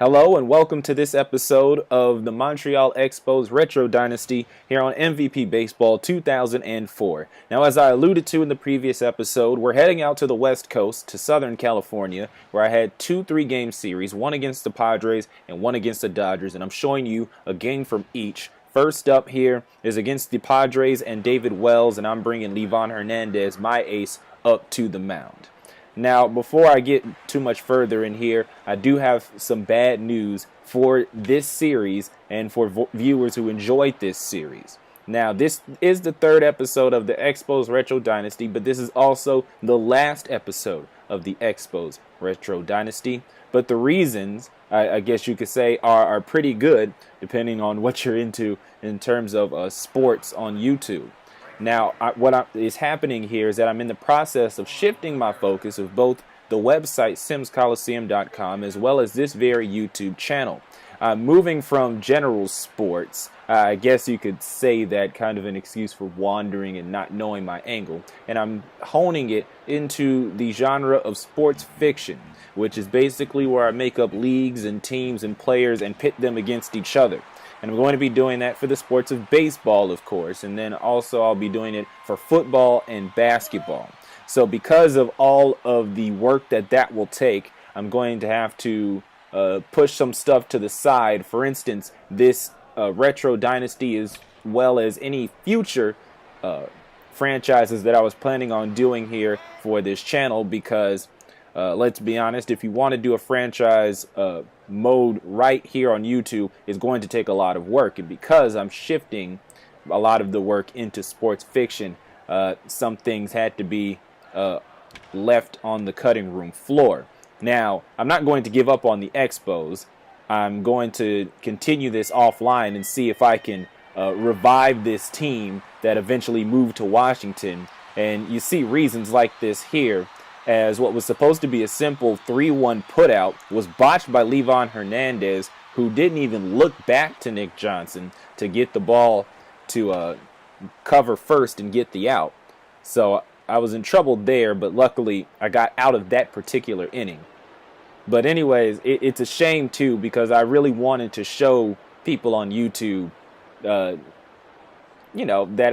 Hello and welcome to this episode of the Montreal Expos Retro Dynasty here on MVP Baseball 2004. Now, as I alluded to in the previous episode, we're heading out to the West Coast, to Southern California, where I had two 3-game series, one against the Padres and one against the Dodgers, and I'm showing you a game from each. First up here is against the Padres and David Wells, and I'm bringing Livan Hernandez, my ace, up to the mound. Now, before I get too much further in here, I do have some bad news for this series and for viewers who enjoyed this series. Now, this is the third episode of the Expos Retro Dynasty, but this is also the last episode of the Expos Retro Dynasty. But the reasons, I guess you could say, are pretty good, depending on what you're into in terms of sports on YouTube. Now, what is happening here is that I'm in the process of shifting my focus of both the website simscoliseum.com as well as this very YouTube channel. Moving from general sports, I guess you could say that kind of an excuse for wandering and not knowing my angle, and I'm honing it into the genre of sports fiction, which is basically where I make up leagues and teams and players and pit them against each other. And I'm going to be doing that for the sports of baseball, of course, and then also I'll be doing it for football and basketball. So because of all of the work that will take, I'm going to have to push some stuff to the side. For instance, this Retro Dynasty, as well as any future franchises that I was planning on doing here for this channel, because let's be honest, if you want to do a franchise mode right here on YouTube, it's going to take a lot of work. And because I'm shifting a lot of the work into sports fiction, some things had to be left on the cutting room floor. Now, I'm not going to give up on the Expos. I'm going to continue this offline and see if I can revive this team that eventually moved to Washington. And you see reasons like this here, as what was supposed to be a simple 3-1 putout was botched by Livan Hernandez, who didn't even look back to Nick Johnson to get the ball to cover first and get the out. So I was in trouble there, but luckily I got out of that particular inning. But anyways, it's a shame too, because I really wanted to show people on YouTube, that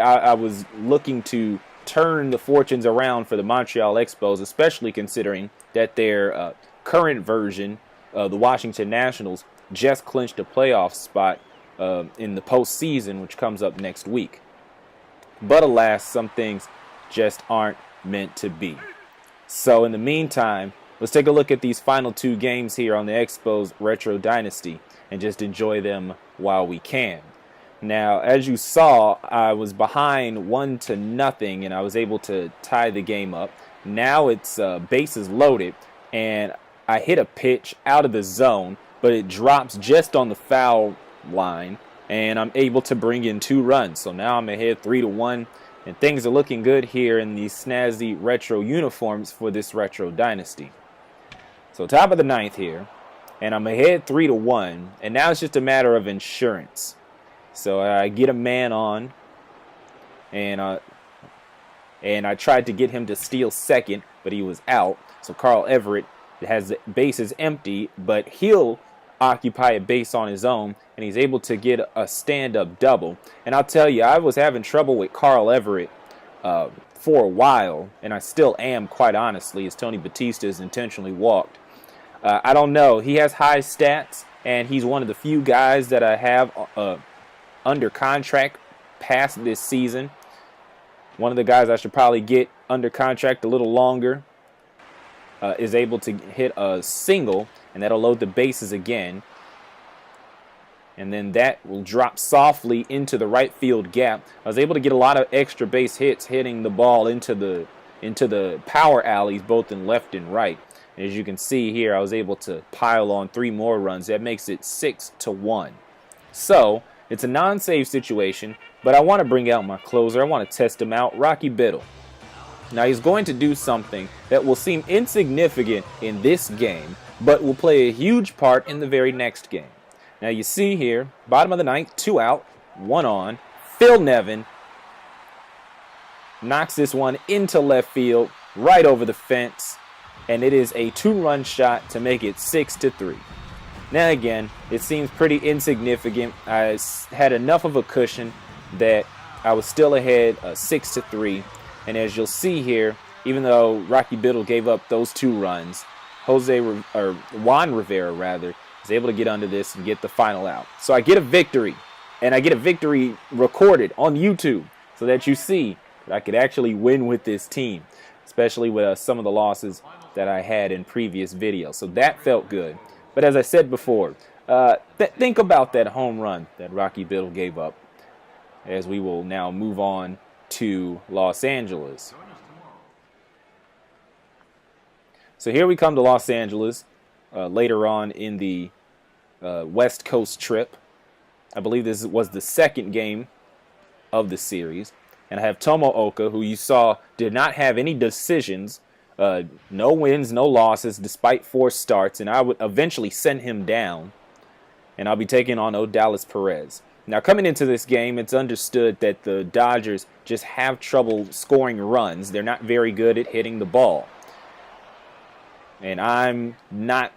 I was looking to turn the fortunes around for the Montreal Expos, especially considering that their current version, the Washington Nationals, just clinched a playoff spot in the postseason, which comes up next week. But alas, some things just aren't meant to be. So in the meantime, let's take a look at these final two games here on the Expos Retro Dynasty and just enjoy them while we can. Now, as you saw, I was behind 1-0, and I was able to tie the game up. Now it's bases loaded, and I hit a pitch out of the zone, but it drops just on the foul line, and I'm able to bring in 2 runs. So now I'm ahead 3-1, and things are looking good here in these snazzy retro uniforms for this Retro Dynasty. So top of the 9th here, and I'm ahead 3-1, and now it's just a matter of insurance. So I get a man on, and I tried to get him to steal second, but he was out. So Carl Everett has the bases empty, but he'll occupy a base on his own, and he's able to get a stand-up double. And I'll tell you, I was having trouble with Carl Everett for a while, and I still am, quite honestly, as Tony Batista has intentionally walked. I don't know. He has high stats, and he's one of the few guys that I have under contract past this season. One of the guys I should probably get under contract a little longer is able to hit a single, and that'll load the bases again. And then that will drop softly into the right field gap. I was able to get a lot of extra base hits hitting the ball into the power alleys, both in left and right. And as you can see here, I was able to pile on 3 more runs. That makes it 6-1. So it's a non-save situation, but I want to bring out my closer. I want to test him out, Rocky Biddle. Now he's going to do something that will seem insignificant in this game, but will play a huge part in the very next game. Now you see here, bottom of the 9th, 2 out, 1 on. Phil Nevin knocks this one into left field, right over the fence, and it is a 2-run shot to make it 6-3. Now again, it seems pretty insignificant. I had enough of a cushion that I was still ahead 6-3. And as you'll see here, even though Rocky Biddle gave up those 2 runs, Juan Rivera rather, is able to get under this and get the final out. So I get a victory, and I get a victory recorded on YouTube so that you see that I could actually win with this team, especially with some of the losses that I had in previous videos. So that felt good. But as I said before, think about that home run that Rocky Biddle gave up, as we will now move on to Los Angeles. So here we come to Los Angeles later on in the West Coast trip. I believe this was the second game of the series. And I have Tomooka, who you saw did not have any decisions, no wins, no losses, despite 4 starts. And I would eventually send him down. And I'll be taking on Odalis Perez. Now, coming into this game, it's understood that the Dodgers just have trouble scoring runs. They're not very good at hitting the ball. And I'm not,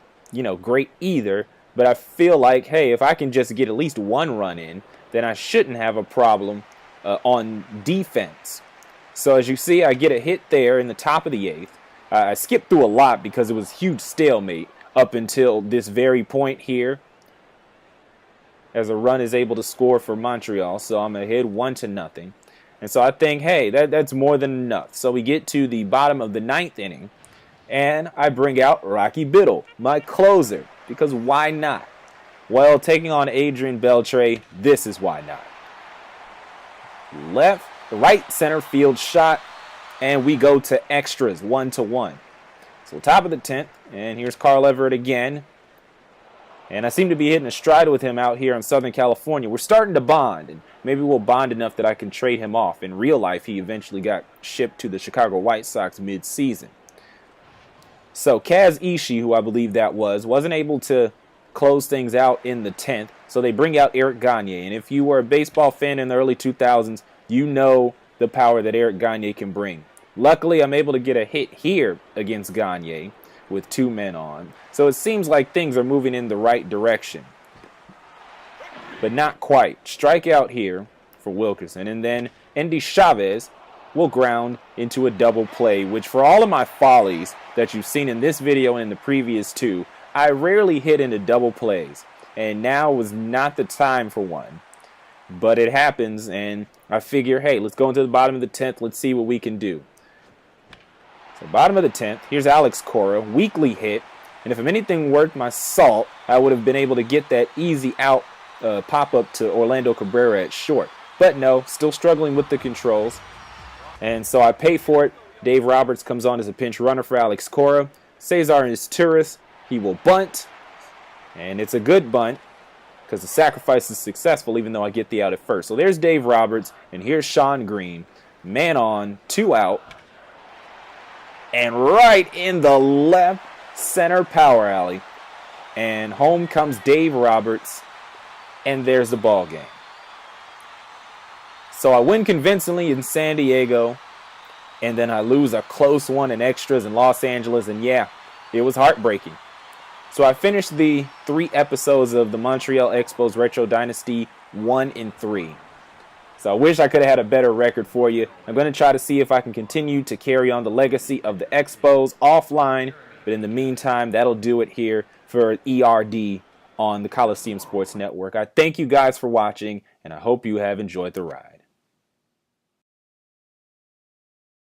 great either. But I feel like, hey, if I can just get at least 1 run in, then I shouldn't have a problem on defense. So as you see, I get a hit there in the top of the 8th. I skipped through a lot because it was a huge stalemate up until this very point here, as a run is able to score for Montreal. So I'm ahead 1-0. And so I think, hey, that's more than enough. So we get to the bottom of the 9th inning, and I bring out Rocky Biddle, my closer, because why not? Well, taking on Adrian Beltre, this is why not. Right center field shot, and we go to extras, 1-1. So top of the 10th, and here's Carl Everett again. And I seem to be hitting a stride with him out here in Southern California. We're starting to bond, and maybe we'll bond enough that I can trade him off. In real life, he eventually got shipped to the Chicago White Sox mid-season. So Kaz Ishii, who I believe that wasn't able to close things out in the 10th. So they bring out Eric Gagne. And if you were a baseball fan in the early 2000s, you know the power that Eric Gagne can bring. Luckily, I'm able to get a hit here against Gagne with 2 men on. So it seems like things are moving in the right direction. But not quite. Strikeout here for Wilkerson. And then Endy Chavez will ground into a double play, which for all of my follies that you've seen in this video and in the previous 2, I rarely hit into double plays. And now was not the time for one. But it happens, and I figure, hey, let's go into the bottom of the 10th. Let's see what we can do. So bottom of the 10th, here's Alex Cora, weakly hit. And if anything worth my salt, I would have been able to get that easy out pop-up to Orlando Cabrera at short. But no, still struggling with the controls. And so I pay for it. Dave Roberts comes on as a pinch runner for Alex Cora. Cesar Izturis, he will bunt. And it's a good bunt because the sacrifice is successful even though I get the out at first. So there's Dave Roberts, and here's Sean Green. Man on, 2 out. And right in the left center power alley. And home comes Dave Roberts, and there's the ball game. So I win convincingly in San Diego, and then I lose a close one in extras in Los Angeles, and yeah, it was heartbreaking. So I finished the 3 episodes of the Montreal Expos Retro Dynasty 1-3. So I wish I could have had a better record for you. I'm going to try to see if I can continue to carry on the legacy of the Expos offline. But in the meantime, that'll do it here for ERD on the Coliseum Sports Network. I thank you guys for watching, and I hope you have enjoyed the ride.